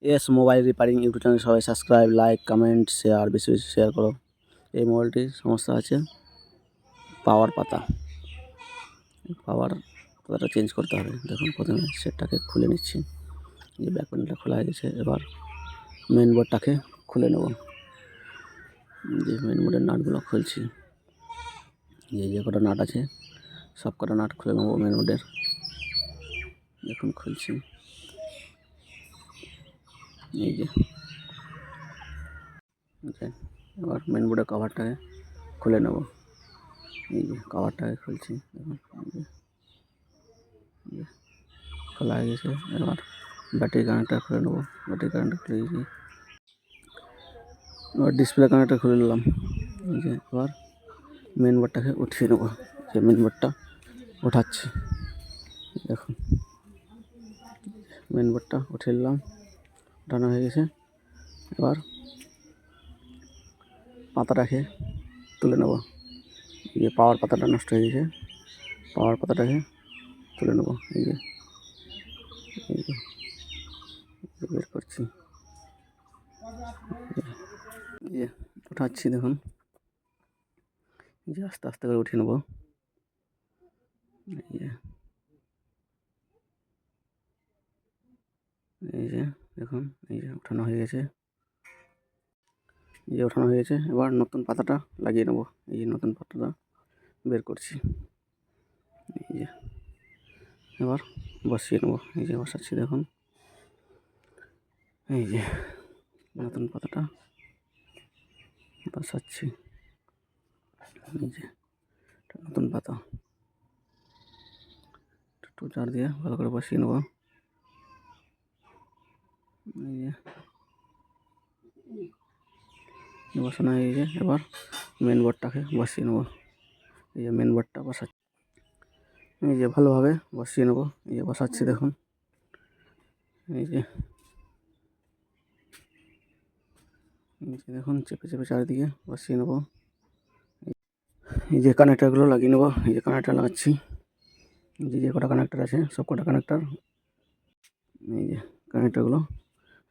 S mobile repairing YouTube channel সবাই subscribe, like, comment, share, বেশি বেশি শেয়ার করো। এই মোবাইলটির সমস্যা আছে পাওয়ার পাতাটা চেঞ্জ করতে হবে। দেখুন প্রথমে সেটটাকে খুলে নিচ্ছি, এই ব্যাক প্যানেলটা খোলা হয়ে গেছে। এবার মেন বোর্ডটাকে খুলে নেব। যে মেন বোর্ডের নাটগুলো খুলছি, যে কটা নাট আছে সব কটা নাট খুলে নেবো মেন বোর্ডের। দেখুন খুলছি, এই যে এবার মেন বোর্ডের কভারটাকে খুলে নেব। এই যে কভারটাকে খুলছি, দেখুন খোলা হয়ে গেছে। এবার ব্যাটারি কানেক্টার খুলে নেব। ব্যাটারি কানেক্টার খুলে দিয়েছি, এবার ডিসপ্লে কানেক্টার খুলে নিলাম। এই যে এবার মেন বোর্ডটাকে উঠিয়ে নেব। যে মেন বোর্ডটা ওঠাচ্ছি, দেখুন মেন বোর্ডটা উঠিয়ে নিলাম, ওঠানো হয়ে গেছে। এবার পাতাটাকে তুলে নেব। এই যে পাওয়ার পাতাটা নষ্ট হয়ে গেছে, পাওয়ার পাতাটাকে তুলে নেব। এই যে বের করছি, এই যে উঠাচ্ছি, দেখুন এই যে আস্তে আস্তে করে উঠিয়ে নেব। এই যে দেখুন এই যে ওঠানো হয়ে গেছে, এই যে ওঠানো হয়ে গেছে। এবার নতুন পাতাটা লাগিয়ে নেব। এই যে নতুন পাতাটা বের করছি, এই যে এবার বসিয়ে নেব। এই যে বসাচ্ছি, দেখুন এই যে নতুন পাতাটা বসাচ্ছি। এই যে নতুন পাতা একটু চার দিয়ে ভালো করে বসিয়ে নেব। এই যে বসানো হয়ে গেছে। এবার মেন বোর্ডটাকে বসিয়ে নেব। এই যে মেন বোর্ডটা বসাচ্ছি, এই যে ভালোভাবে বসিয়ে নেব। এই যে বসাচ্ছি, দেখুন এই যে দেখুন চেপে চেপে চারিদিকে বসিয়ে নেব। এই যে কানেক্টারগুলো লাগিয়ে নেব। এই যে কানেক্টার লাগাচ্ছি, যে কটা কানেক্টার আছে সব কটা কানেক্টার, এই যে কানেক্টারগুলো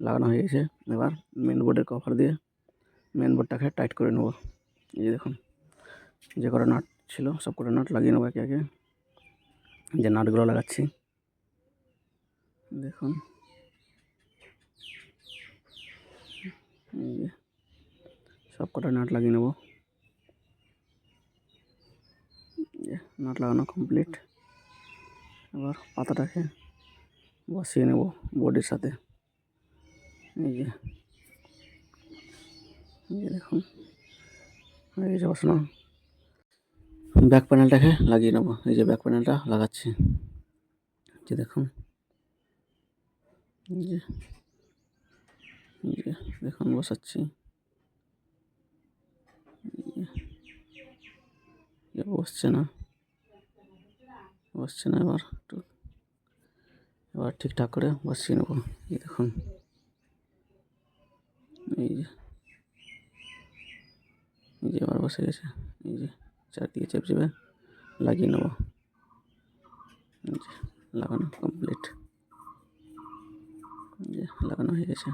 লাগানো হয়ে গেছে। এবার মেন বোর্ডের কভার দিয়ে মেন বোর্ডটাকে টাইট করে নেব। এই যে দেখুন যে কটা নাট ছিল সব কটা নাট লাগিয়ে নেবো একে একে। যে নাটগুলো লাগাচ্ছি, দেখুন এই যে সব কটা নাট লাগিয়ে নেব। নাট লাগানো কমপ্লিট। এবার পাতাটাকে বসিয়ে নেব বোর্ডের সাথে। এই যে দেখুন হয়ে গেছে বসানো। ব্যাক প্যানেলটাকে লাগিয়ে নেব। এই যে ব্যাক প্যানেলটা লাগাচ্ছি, যে দেখুন এই যে দেখুন বসাচ্ছি, বসছে না এবার ঠিকঠাক করে বসিয়ে নেব। এই দেখুন এই যে এবার বসে গেছে। এই যে চারদিকে চেপে চেপে লাগিয়ে নেব। এই যে লাগানো কমপ্লিট, এই যে লাগানো হয়ে গেছে।